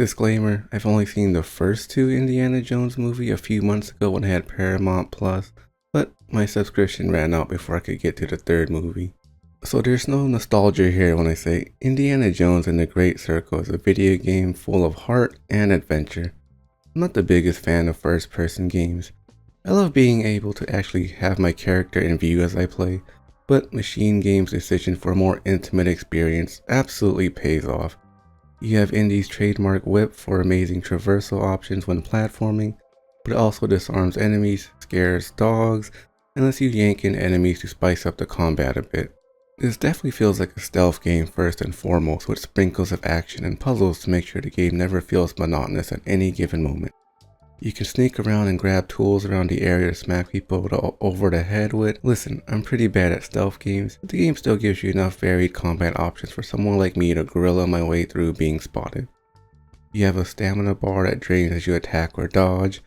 Disclaimer, I've only seen the first two Indiana Jones movies a few months ago when I had Paramount Plus, but my subscription ran out before I could get to the third movie. So there's no nostalgia here when I say Indiana Jones and the Great Circle is a video game full of heart and adventure. I'm not the biggest fan of first-person games. I love being able to actually have my character in view as I play, but Machine Games' decision for a more intimate experience absolutely pays off. You have Indy's trademark whip for amazing traversal options when platforming, but it also disarms enemies, scares dogs, and lets you yank in enemies to spice up the combat a bit. This definitely feels like a stealth game first and foremost, with sprinkles of action and puzzles to make sure the game never feels monotonous at any given moment. You can sneak around and grab tools around the area to smack people over the head with. Listen, I'm pretty bad at stealth games, but the game still gives you enough varied combat options for someone like me to gorilla my way through being spotted. You have a stamina bar that drains as you attack or dodge.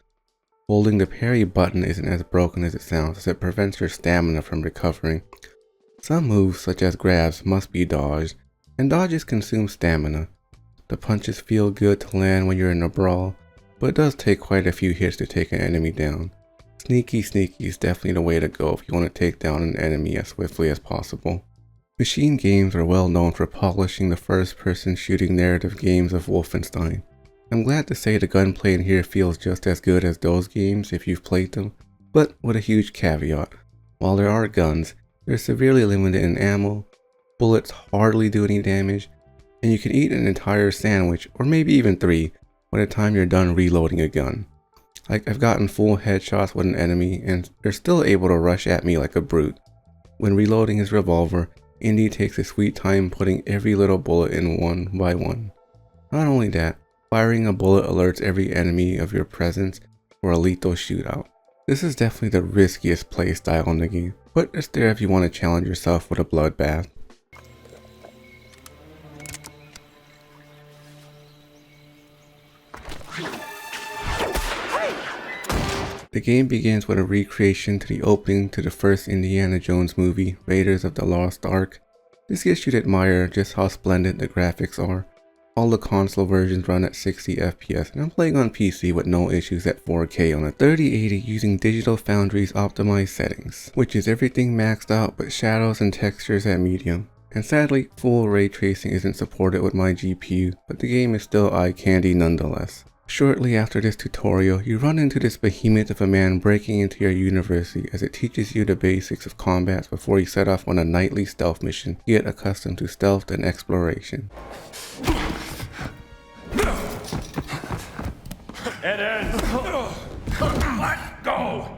Holding the parry button isn't as broken as it sounds, as it prevents your stamina from recovering. Some moves, such as grabs, must be dodged, and dodges consume stamina. The punches feel good to land when you're in a brawl, but it does take quite a few hits to take an enemy down. Sneaky is definitely the way to go if you want to take down an enemy as swiftly as possible. Machine Games are well known for polishing the first-person shooting narrative games of Wolfenstein. I'm glad to say the gunplay in here feels just as good as those games if you've played them, but with a huge caveat. While there are guns, they're severely limited in ammo, bullets hardly do any damage, and you can eat an entire sandwich, or maybe even 3, by the time you're done reloading a gun. Like, I've gotten full headshots with an enemy and they're still able to rush at me like a brute. When reloading his revolver, Indy takes his sweet time putting every little bullet in one by one. Not only that, firing a bullet alerts every enemy of your presence for a lethal shootout. This is definitely the riskiest playstyle in the game, but it's there if you want to challenge yourself with a bloodbath. The game begins with a recreation to the opening to the first Indiana Jones movie, Raiders of the Lost Ark. This gets you to admire just how splendid the graphics are. All the console versions run at 60 FPS, and I'm playing on PC with no issues at 4K on a 3080 using Digital Foundry's optimized settings, which is everything maxed out but shadows and textures at medium. And sadly, full ray tracing isn't supported with my GPU, but the game is still eye candy nonetheless. Shortly after this tutorial, you run into this behemoth of a man breaking into your university as it teaches you the basics of combat before you set off on a nightly stealth mission, get accustomed to stealth and exploration. It ends. Let go.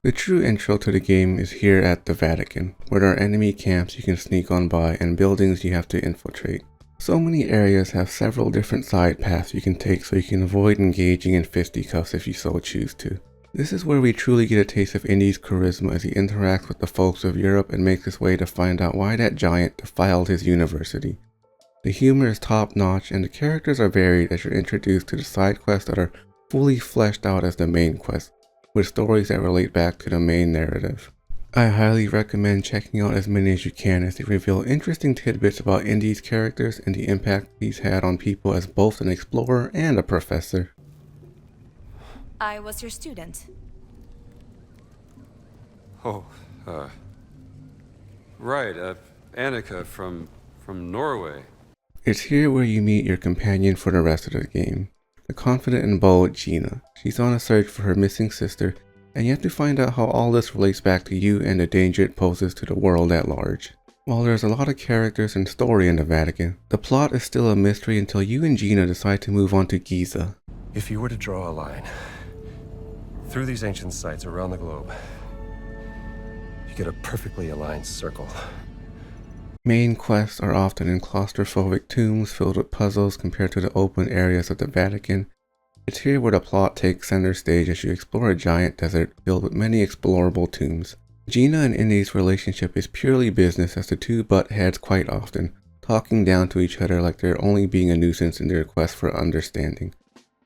The true intro to the game is here at the Vatican, where there are enemy camps you can sneak on by and buildings you have to infiltrate. So many areas have several different side paths you can take so you can avoid engaging in fisticuffs if you so choose to. This is where we truly get a taste of Indy's charisma as he interacts with the folks of Europe and makes his way to find out why that giant defiled his university. The humor is top notch and the characters are varied as you're introduced to the side quests that are fully fleshed out as the main quest, with stories that relate back to the main narrative. I highly recommend checking out as many as you can as they reveal interesting tidbits about Indy's characters and the impact he's had on people as both an explorer and a professor. I was your student. Oh, right, Annika from Norway. It's here where you meet your companion for the rest of the game. The confident and bold Gina. She's on a search for her missing sister, and you have to find out how all this relates back to you and the danger it poses to the world at large. While there's a lot of characters and story in the Vatican, the plot is still a mystery until you and Gina decide to move on to Giza. If you were to draw a line through these ancient sites around the globe, you get a perfectly aligned circle. Main quests are often in claustrophobic tombs filled with puzzles compared to the open areas of the Vatican. It's here where the plot takes center stage as you explore a giant desert filled with many explorable tombs. Gina and Indy's relationship is purely business as the two butt heads quite often, talking down to each other like they're only being a nuisance in their quest for understanding.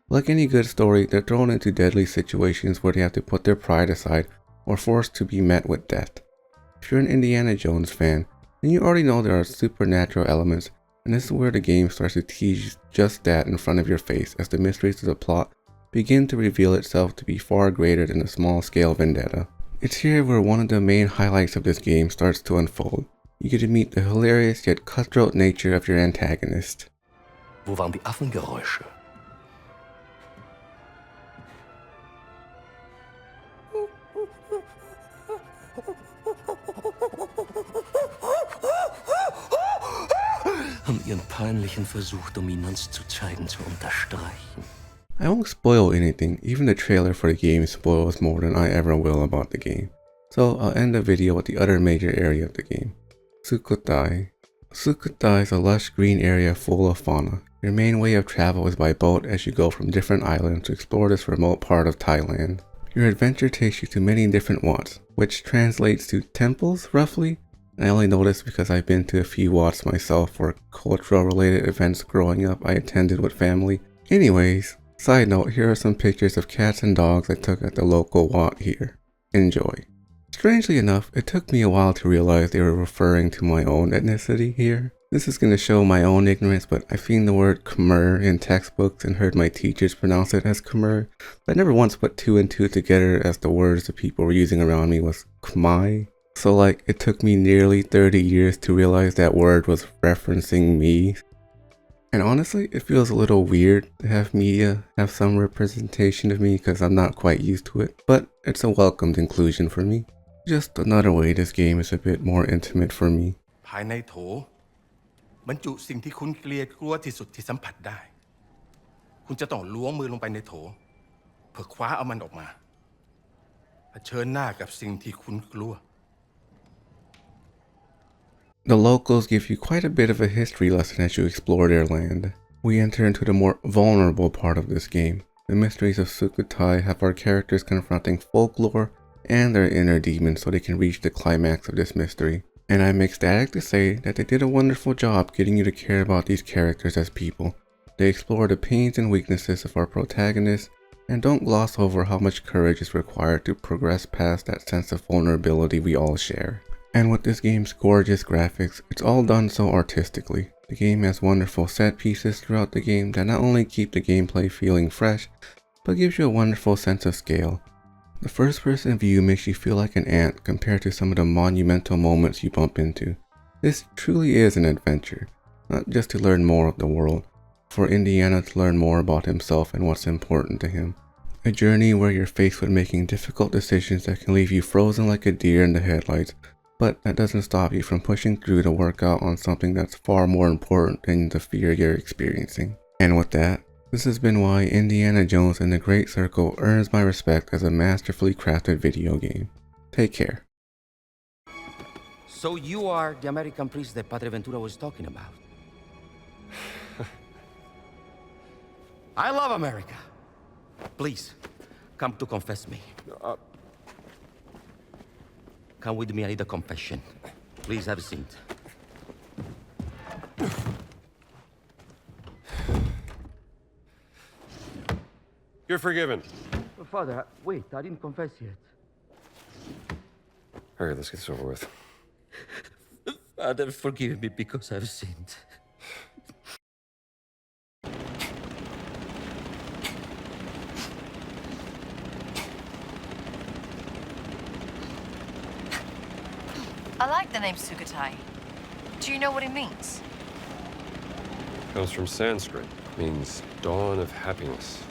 Like any good story, they're thrown into deadly situations where they have to put their pride aside or forced to be met with death. If you're an Indiana Jones fan, then you already know there are supernatural elements, and this is where the game starts to tease just that in front of your face as the mysteries of the plot begin to reveal itself to be far greater than a small-scale vendetta. It's here where one of the main highlights of this game starts to unfold. You get to meet the hilarious yet cutthroat nature of your antagonist. Wo waren die Affengeräusche? Um ihren peinlichen Versuch, Dominanz zu zeigen, zu unterstreichen. I won't spoil anything, even the trailer for the game spoils more than I ever will about the game. So I'll end the video with the other major area of the game. Sukhothai. Sukhothai is a lush green area full of fauna. Your main way of travel is by boat as you go from different islands to explore this remote part of Thailand. Your adventure takes you to many different wats, which translates to temples roughly. I only know this because I've been to a few wats myself for cultural related events growing up I attended with family. Anyways, side note, here are some pictures of cats and dogs I took at the local wat here. Enjoy. Strangely enough, it took me a while to realize they were referring to my own ethnicity here. This is going to show my own ignorance, but I've seen the word Khmer in textbooks and heard my teachers pronounce it as Khmer, but I never once put two and two together as the words the people were using around me was Khmer. So like, it took me nearly 30 years to realize that word was referencing me. And honestly, it feels a little weird to have media have some representation of me because I'm not quite used to it, but it's a welcomed inclusion for me. Just another way this game is a bit more intimate for me. ภายในโถบรรจุสิ่งที่คุณเกลียดกลัวที่สุดที่สัมผัสได้คุณจะต้องล้วงมือลงไปในโถเพื่อคว้าเอามันออกมาเผชิญหน้ากับสิ่งที่คุณกลัว The locals give you quite a bit of a history lesson as you explore their land. We enter into the more vulnerable part of this game. The mysteries of Sukhothai have our characters confronting folklore and their inner demons so they can reach the climax of this mystery. And I'm ecstatic to say that they did a wonderful job getting you to care about these characters as people. They explore the pains and weaknesses of our protagonists and don't gloss over how much courage is required to progress past that sense of vulnerability we all share. And with this game's gorgeous graphics, it's all done so artistically. The game has wonderful set pieces throughout the game that not only keep the gameplay feeling fresh, but gives you a wonderful sense of scale. The first person view makes you feel like an ant compared to some of the monumental moments you bump into. This truly is an adventure, not just to learn more of the world, for Indiana to learn more about himself and what's important to him. A journey where you're faced with making difficult decisions that can leave you frozen like a deer in the headlights, but that doesn't stop you from pushing through to work out on something that's far more important than the fear you're experiencing. And with that, this has been why Indiana Jones and the Great Circle earns my respect as a masterfully crafted video game. Take care. So you are the American priest that Padre Ventura was talking about? I love America. Please, come to confess me. Come with me, I need a confession. Please have a seat. You're forgiven. Father, wait, I didn't confess yet. All right, let's get this over with. Father, forgive me because I've sinned. I like the name Sukhothai. Do you know what it means? Comes from Sanskrit. Means dawn of happiness.